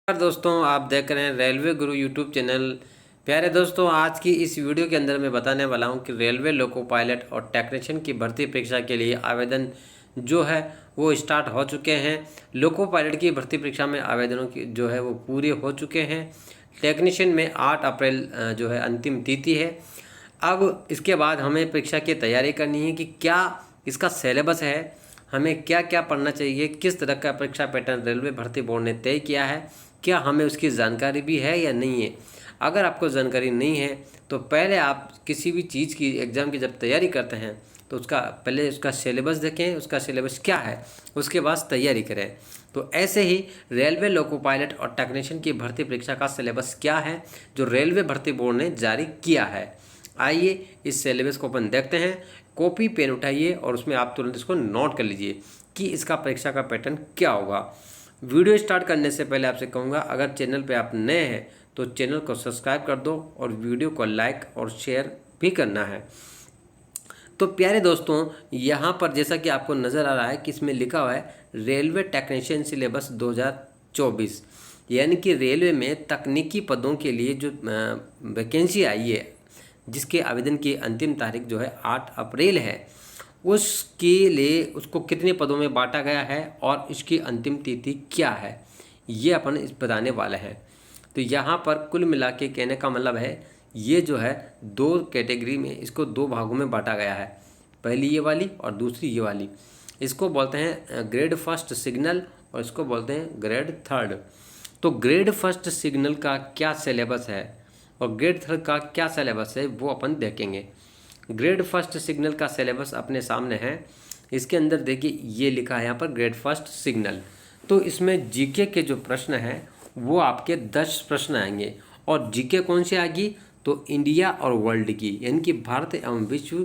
नमस्कार दोस्तों, आप देख रहे हैं रेलवे गुरु यूट्यूब चैनल। प्यारे दोस्तों, आज की इस वीडियो के अंदर मैं बताने वाला हूं कि रेलवे लोको पायलट और टेक्नीशियन की भर्ती परीक्षा के लिए आवेदन जो है वो स्टार्ट हो चुके हैं। लोको पायलट की भर्ती परीक्षा में आवेदनों की जो है वो पूरे हो चुके हैं। टेक्नीशियन में 8 अप्रैल जो है अंतिम तिथि है। अब इसके बाद हमें परीक्षा की तैयारी करनी है कि क्या इसका सिलेबस है, हमें क्या क्या पढ़ना चाहिए, किस तरह का परीक्षा पैटर्न रेलवे भर्ती बोर्ड ने तय किया है, क्या हमें उसकी जानकारी भी है या नहीं है। अगर आपको जानकारी नहीं है तो पहले आप किसी भी चीज़ की एग्ज़ाम की जब तैयारी करते हैं तो उसका पहले उसका सिलेबस देखें, उसका सिलेबस क्या है, उसके बाद तैयारी करें। तो ऐसे ही रेलवे लोको पायलट और टेक्नीशियन की भर्ती परीक्षा का सिलेबस क्या है जो रेलवे भर्ती बोर्ड ने जारी किया है। आइए इस सिलेबस को अपन देखते हैं। कॉपी पेन उठाइए और उसमें आप तुरंत इसको नोट कर लीजिए कि इसका परीक्षा का पैटर्न क्या होगा। वीडियो स्टार्ट करने से पहले आपसे कहूँगा, अगर चैनल पे आप नए हैं तो चैनल को सब्सक्राइब कर दो और वीडियो को लाइक और शेयर भी करना है। तो प्यारे दोस्तों, यहाँ पर जैसा कि आपको नज़र आ रहा है कि इसमें लिखा हुआ है रेलवे टेक्नीशियन सिलेबस 2024, यानी कि रेलवे में तकनीकी पदों के लिए जो वैकेंसी आई है जिसके आवेदन की अंतिम तारीख जो है 8 अप्रैल है, उसके लिए उसको कितने पदों में बांटा गया है और इसकी अंतिम तिथि क्या है, ये अपन इस बताने वाले हैं। तो यहाँ पर कुल मिला के कहने का मतलब है ये जो है 2 कैटेगरी में इसको 2 भागों में बांटा गया है, पहली ये वाली और दूसरी ये वाली। इसको बोलते हैं ग्रेड फर्स्ट सिग्नल और इसको बोलते हैं ग्रेड थर्ड। तो ग्रेड फर्स्ट सिग्नल का क्या सिलेबस है और ग्रेड थर्ड का क्या सिलेबस है वो अपन देखेंगे। ग्रेड फर्स्ट सिग्नल का सिलेबस अपने सामने है। इसके अंदर देखिए ये लिखा है यहाँ पर ग्रेड फर्स्ट सिग्नल। तो इसमें जीके के जो प्रश्न हैं वो आपके 10 प्रश्न आएंगे। और जीके कौन सी आएगी? तो इंडिया और वर्ल्ड की, यानी कि भारत एवं विश्व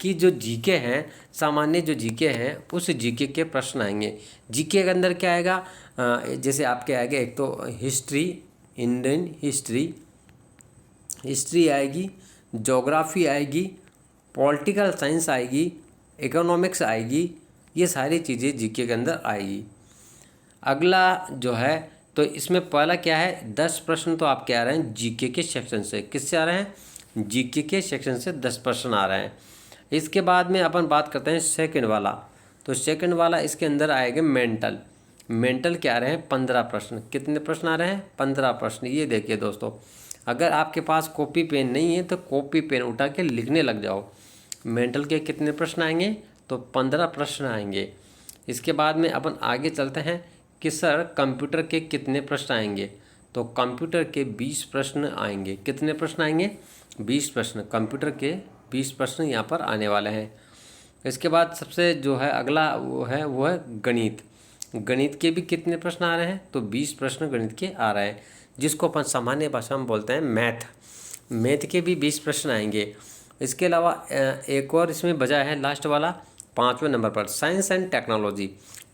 की जो जीके हैं, सामान्य जो जीके हैं उस जीके के प्रश्न आएंगे। जीके के अंदर क्या आएगा? जैसे आपके आएगा एक तो हिस्ट्री, इंडियन हिस्ट्री आएगी, ज्योग्राफी आएगी, पॉलिटिकल साइंस आएगी, इकोनॉमिक्स आएगी, ये सारी चीज़ें जीके के अंदर आएगी। अगला जो है तो इसमें पहला क्या है, 10 प्रश्न तो आपके आ रहे हैं जीके के सेक्शन से। किससे आ रहे हैं? जीके के सेक्शन से 10 प्रश्न आ रहे हैं। इसके बाद में अपन बात करते हैं सेकंड वाला। तो सेकंड वाला इसके अंदर आएगा मेंटल के आ रहे हैं 15 प्रश्न। कितने प्रश्न आ रहे हैं? 15 प्रश्न। ये देखिए दोस्तों, अगर आपके पास कॉपी पेन नहीं है तो कॉपी पेन उठा के लिखने लग जाओ। मेंटल के कितने प्रश्न आएंगे? तो 15 प्रश्न आएंगे। इसके बाद में अपन आगे चलते हैं कि सर कंप्यूटर के कितने प्रश्न आएंगे? तो कंप्यूटर के 20 प्रश्न आएंगे। कितने प्रश्न आएंगे? 20 प्रश्न। कंप्यूटर के 20 प्रश्न यहाँ पर आने वाले हैं। इसके बाद सबसे जो है अगला वो है गणित। गणित के भी कितने प्रश्न आ रहे हैं? तो 20 प्रश्न गणित के आ रहे हैं, जिसको अपन सामान्य भाषा में बोलते हैं मैथ के भी 20 प्रश्न आएंगे। इसके अलावा एक और इसमें बचा है लास्ट वाला 5वें नंबर पर साइंस एंड टेक्नोलॉजी,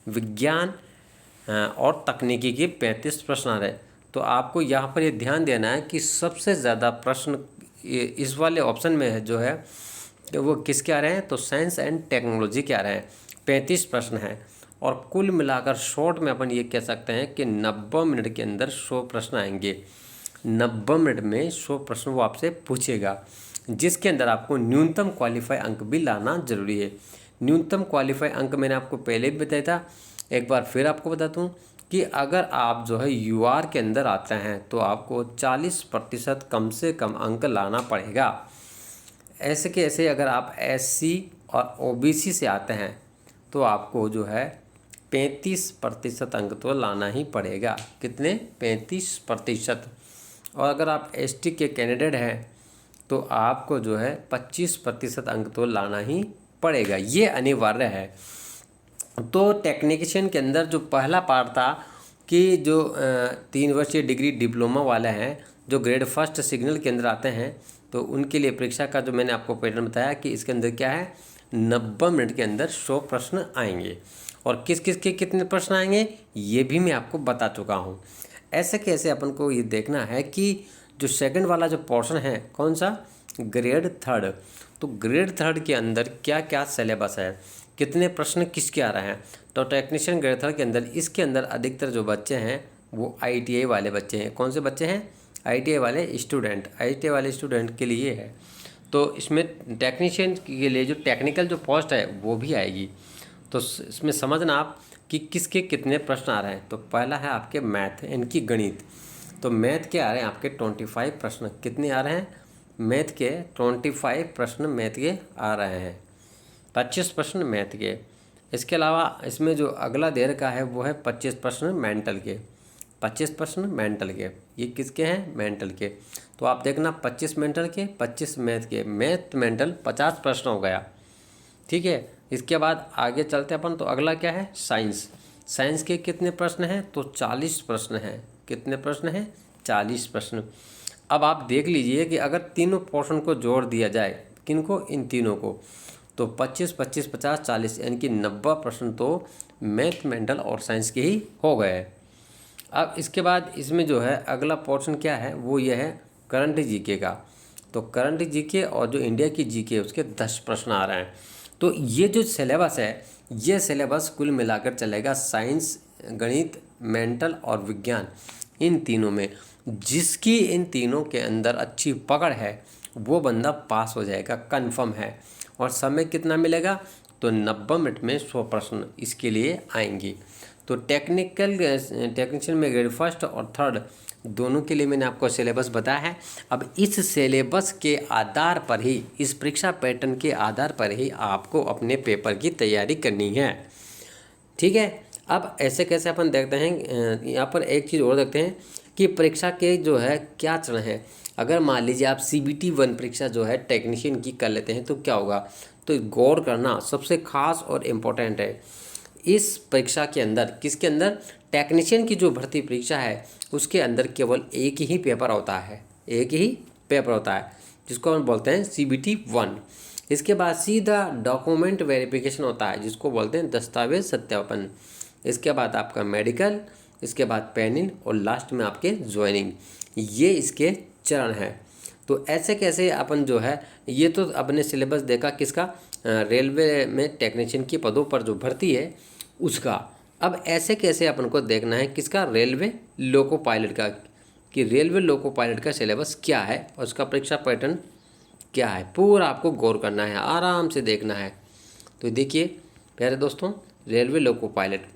विज्ञान और तकनीकी के 35 प्रश्न आ रहे हैं। तो आपको यहाँ पर ये ध्यान देना है कि सबसे ज़्यादा प्रश्न इस वाले ऑप्शन में है जो है तो वो किसके आ रहे हैं? तो साइंस एंड टेक्नोलॉजी के आ रहे हैं। 35 प्रश्न हैं और कुल मिलाकर शॉर्ट में अपन ये कह सकते हैं कि 90 मिनट के अंदर 100 प्रश्न आएंगे। 90 मिनट में 100 प्रश्न वो आपसे पूछेगा, जिसके अंदर आपको न्यूनतम क्वालिफाई अंक भी लाना जरूरी है। न्यूनतम क्वालिफाई अंक मैंने आपको पहले भी बताया था, एक बार फिर आपको बता दूँ कि अगर आप जो है यूआर के अंदर आते हैं तो आपको 40% कम से कम अंक लाना पड़ेगा। ऐसे के ऐसे अगर आप एससी और ओबीसी से आते हैं तो आपको जो है 35% अंक तो लाना ही पड़ेगा। कितने? 35%। और अगर आप एसटी के कैंडिडेट हैं तो आपको जो है 25% अंक तो लाना ही पड़ेगा, ये अनिवार्य है। तो टेक्नीशियन के अंदर जो पहला पार्ट था कि जो 3 वर्षीय डिग्री डिप्लोमा वाले हैं जो ग्रेड फर्स्ट सिग्नल के अंदर आते हैं तो उनके लिए परीक्षा का जो मैंने आपको पैटर्न बताया कि इसके अंदर क्या है, 90 मिनट के अंदर 100 प्रश्न आएंगे। और किस किस के कितने प्रश्न आएंगे ये भी मैं आपको बता चुका हूँ। ऐसे कैसे अपन को ये देखना है कि जो सेकंड वाला जो पोर्शन है कौन सा, ग्रेड थर्ड। तो ग्रेड थर्ड के अंदर क्या क्या सिलेबस है, कितने प्रश्न किसके आ रहे हैं। तो टेक्नीशियन ग्रेड थर्ड के अंदर इसके अंदर अधिकतर जो बच्चे हैं वो ITI वाले बच्चे हैं। कौन से बच्चे हैं? ITI वाले स्टूडेंट। ITI वाले स्टूडेंट के लिए है। तो इसमें टेक्नीशियन के लिए जो टेक्निकल जो पोस्ट है वो भी आएगी। तो इसमें समझना आप कि किसके कितने प्रश्न आ रहे हैं। तो पहला है आपके मैथ, इनकी गणित। तो मैथ के आ रहे हैं आपके 25 प्रश्न। कितने आ रहे हैं? मैथ के 25 प्रश्न मैथ के आ रहे हैं, 25 प्रश्न मैथ के। इसके अलावा इसमें जो अगला दे रखा है वो है 25 प्रश्न मेंटल के। 25 प्रश्न मेंटल के, ये किसके हैं? मेंटल के। तो आप देखना 25 मेंटल के, 25 मैथ के। मैथ मेंटल 50 प्रश्न हो गया, ठीक है। इसके बाद आगे चलते अपन। तो अगला क्या है? साइंस। साइंस के कितने प्रश्न हैं? तो 40 प्रश्न हैं। कितने प्रश्न हैं? 40 प्रश्न। अब आप देख लीजिए कि अगर तीनों पोर्शन को जोड़ दिया जाए, किनको? इन तीनों को, तो 25, 25, 50, 40 यानी कि 90 प्रश्न तो मैथ, मेंटल और साइंस के ही हो गए। अब इसके बाद इसमें जो है अगला पोर्शन क्या है? वो ये है करंट जीके का। तो करंट जीके और जो इंडिया की जीके उसके 10 प्रश्न आ रहे हैं। तो ये जो सिलेबस है, ये सिलेबस कुल मिलाकर चलेगा साइंस, गणित, मेंटल और विज्ञान, इन तीनों में। जिसकी इन तीनों के अंदर अच्छी पकड़ है वो बंदा पास हो जाएगा, कंफर्म है। और समय कितना मिलेगा? तो 90 मिनट में 100 प्रश्न इसके लिए आएंगी। तो टेक्नीशियन में ग्रेड फर्स्ट और थर्ड दोनों के लिए मैंने आपको सिलेबस बताया है। अब इस सिलेबस के आधार पर ही, इस परीक्षा पैटर्न के आधार पर ही आपको अपने पेपर की तैयारी करनी है, ठीक है। अब ऐसे कैसे अपन देखते हैं, यहाँ पर एक चीज़ और देखते हैं कि परीक्षा के जो है क्या चरण है। अगर मान लीजिए आप CBT 1 परीक्षा जो है टेक्नीशियन की कर लेते हैं तो क्या होगा? तो गौर करना सबसे खास और इम्पोर्टेंट है इस परीक्षा के अंदर। किसके अंदर? टेक्नीशियन की जो भर्ती परीक्षा है उसके अंदर केवल एक ही पेपर होता है, एक ही पेपर होता है जिसको हम बोलते हैं CBT 1। इसके बाद सीधा डॉक्यूमेंट वेरिफिकेशन होता है जिसको बोलते हैं दस्तावेज सत्यापन। इसके बाद आपका मेडिकल, इसके बाद पेनिंग और लास्ट में आपके ज्वाइनिंग। ये इसके चरण हैं। तो ऐसे कैसे अपन जो है, ये तो अपने सिलेबस देखा किसका? रेलवे में टेक्नीशियन की पदों पर जो भर्ती है उसका। अब ऐसे कैसे अपन को देखना है किसका? रेलवे लोको पायलट का, कि रेलवे लोको पायलट का सिलेबस क्या है और उसका परीक्षा पैटर्न क्या है, पूरा आपको गौर करना है, आराम से देखना है। तो देखिए प्यारे दोस्तों, रेलवे लोको पायलट,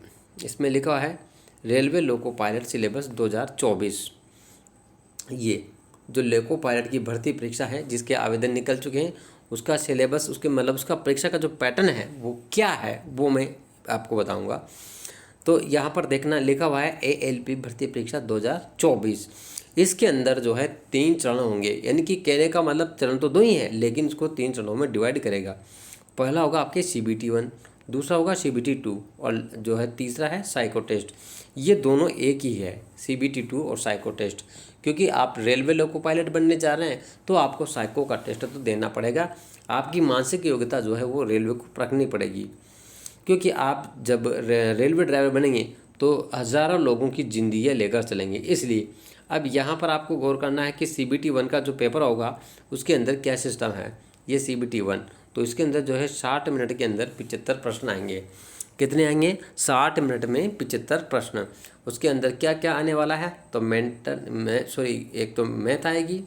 इसमें लिखा है रेलवे लोको पायलट सिलेबस 2024। ये जो लोको पायलट की भर्ती परीक्षा है जिसके आवेदन निकल चुके हैं उसका सिलेबस, उसके मतलब उसका परीक्षा का जो पैटर्न है वो क्या है वो मैं आपको बताऊंगा। तो यहाँ पर देखना लिखा हुआ है ALP भर्ती परीक्षा 2024। इसके अंदर जो है 3 चरण होंगे, यानी कि कहने का मतलब चरण तो 2 ही है लेकिन इसको 3 चरणों में डिवाइड करेगा। पहला होगा आपके CBT 1, दूसरा होगा CBT 2 और जो है तीसरा है साइको टेस्ट। ये दोनों एक ही है, CBT 2 और साइको टेस्ट। क्योंकि आप रेलवे लोको पायलट बनने जा रहे हैं तो आपको साइको का टेस्ट तो देना पड़ेगा। आपकी मानसिक योग्यता जो है वो रेलवे को परखनी पड़ेगी, क्योंकि आप जब रेलवे ड्राइवर बनेंगे तो हज़ारों लोगों की ज़िंदगियाँ लेकर चलेंगे। इसलिए अब यहाँ पर आपको गौर करना है कि CBT 1 का जो पेपर होगा उसके अंदर क्या सिस्टम है। ये CBT 1, तो इसके अंदर जो है 60 मिनट के अंदर 75 प्रश्न आएंगे। कितने आएंगे? 60 मिनट में 75 प्रश्न। उसके अंदर क्या क्या आने वाला है? तो एक तो मैथ आएगी,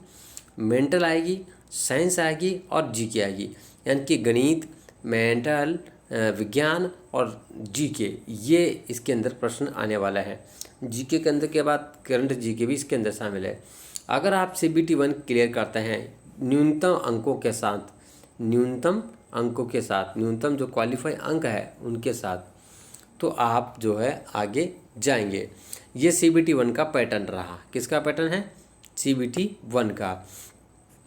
मेंटल आएगी, साइंस आएगी और जीके आएगी, यानी कि गणित, मेंटल, विज्ञान और जीके, ये इसके अंदर प्रश्न आने वाला है। जीके के अंदर के बाद करंट जीके भी इसके अंदर शामिल है। अगर आप CBT 1 क्लियर करते हैं न्यूनतम अंकों के साथ, न्यूनतम जो क्वालिफाई अंक है उनके साथ, तो आप जो है आगे जाएंगे। ये CBT 1 का पैटर्न रहा। किसका पैटर्न है? CBT 1 का।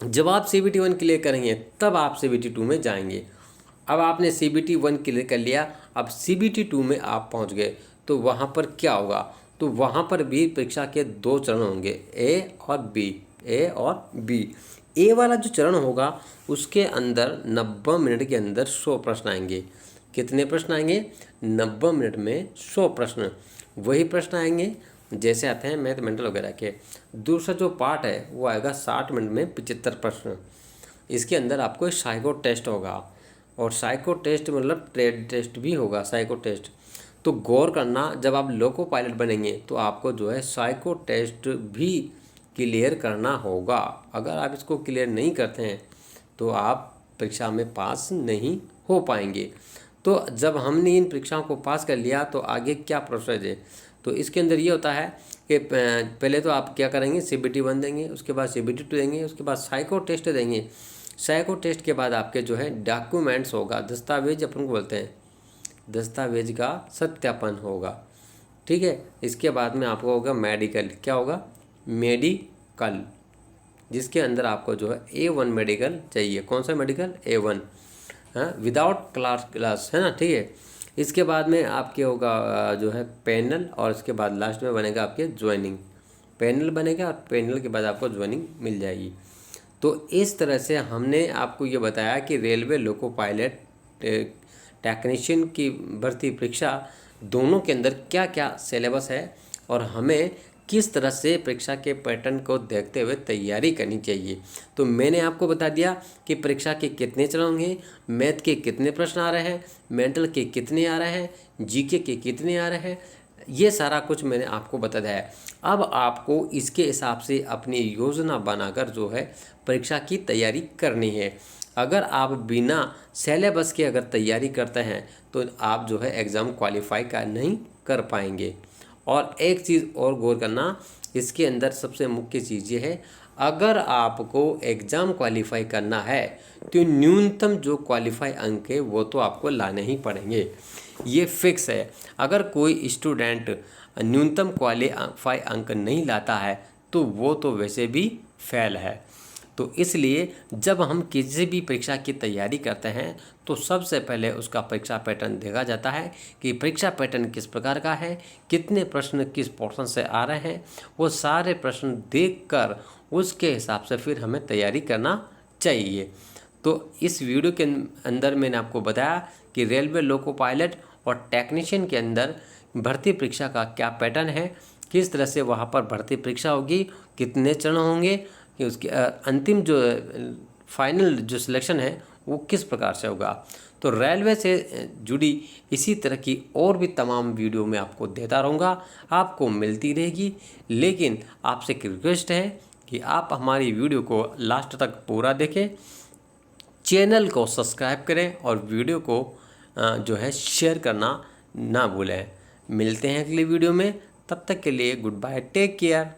जब आप CBT 1 क्लियर करेंगे तब आप CBT 2 में जाएंगे। अब आपने CBT 1 क्लियर कर लिया, अब CBT 2 में आप पहुंच गए तो वहां पर क्या होगा? तो वहां पर भी परीक्षा के 2 चरण होंगे, A और B। ए वाला जो चरण होगा उसके अंदर 90 मिनट के अंदर 100 प्रश्न आएंगे। कितने प्रश्न आएंगे? 90 मिनट में 100 प्रश्न। वही प्रश्न आएंगे जैसे आते हैं मैथ, मेंटल वगैरह के। दूसरा जो पार्ट है वो आएगा 60 मिनट में 75 प्रश्न। इसके अंदर आपको साइको टेस्ट होगा, और साइको टेस्ट मतलब ट्रेड टेस्ट भी होगा, साइको टेस्ट। तो गौर करना, जब आप लोको पायलट बनेंगे तो आपको जो है साइको टेस्ट भी क्लियर करना होगा। अगर आप इसको क्लियर नहीं करते हैं तो आप परीक्षा में पास नहीं हो पाएंगे। तो जब हमने इन परीक्षाओं को पास कर लिया तो आगे क्या प्रोसेस है, तो इसके अंदर ये होता है कि पहले तो आप क्या करेंगे, CBT 1 देंगे, उसके बाद CBT 2 देंगे, उसके बाद साइको टेस्ट देंगे। साइको टेस्ट के बाद आपके जो है डॉक्यूमेंट्स होगा, दस्तावेज अपन को बोलते हैं, दस्तावेज का सत्यापन होगा। ठीक है, इसके बाद में आपको होगा मेडिकल। क्या होगा, मेडिकल, जिसके अंदर आपको जो है A1 मेडिकल चाहिए। कौन सा मेडिकल, A1, हाँ, विदाउट क्लास है ना। ठीक है, इसके बाद में आपके होगा जो है पैनल, और इसके बाद लास्ट में बनेगा आपके ज्वाइनिंग। पैनल बनेगा और पैनल के बाद आपको ज्वाइनिंग मिल जाएगी। तो इस तरह से हमने आपको ये बताया कि रेलवे लोको पायलट टेक्नीशियन की भर्ती परीक्षा दोनों के अंदर क्या क्या सिलेबस है और हमें किस तरह से परीक्षा के पैटर्न को देखते हुए तैयारी करनी चाहिए। तो मैंने आपको बता दिया कि परीक्षा के कितने चरण होंगे, मैथ के कितने प्रश्न आ रहे हैं, मेंटल के कितने आ रहे हैं, जीके के कितने आ रहे हैं, ये सारा कुछ मैंने आपको बता दिया है। अब आपको इसके हिसाब से अपनी योजना बनाकर जो है परीक्षा की तैयारी करनी है। अगर आप बिना सिलेबस के अगर तैयारी करते हैं तो आप जो है एग्ज़ाम क्वालिफाई का नहीं कर पाएंगे। और एक चीज़ और गौर करना, इसके अंदर सबसे मुख्य चीज़ ये है, अगर आपको एग्ज़ाम क्वालिफाई करना है तो न्यूनतम जो क्वालिफाई अंक है वो तो आपको लाने ही पड़ेंगे, ये फिक्स है। अगर कोई स्टूडेंट न्यूनतम क्वालिफाई अंक नहीं लाता है तो वो तो वैसे भी फेल है। तो इसलिए जब हम किसी भी परीक्षा की तैयारी करते हैं तो सबसे पहले उसका परीक्षा पैटर्न देखा जाता है कि परीक्षा पैटर्न किस प्रकार का है, कितने प्रश्न किस पोर्शन से आ रहे हैं, वो सारे प्रश्न देखकर उसके हिसाब से फिर हमें तैयारी करना चाहिए। तो इस वीडियो के अंदर मैंने आपको बताया कि रेलवे लोको पायलट और टेक्नीशियन के अंदर भर्ती परीक्षा का क्या पैटर्न है, किस तरह से वहाँ पर भर्ती परीक्षा होगी, कितने चरण होंगे, कि उसके अंतिम जो फाइनल जो सिलेक्शन है वो किस प्रकार से होगा। तो रेलवे से जुड़ी इसी तरह की और भी तमाम वीडियो मैं आपको देता रहूँगा, आपको मिलती रहेगी। लेकिन आपसे एक रिक्वेस्ट है कि आप हमारी वीडियो को लास्ट तक पूरा देखें, चैनल को सब्सक्राइब करें और वीडियो को जो है शेयर करना ना भूलें। मिलते हैं अगली वीडियो में, तब तक के लिए गुड बाय, टेक केयर।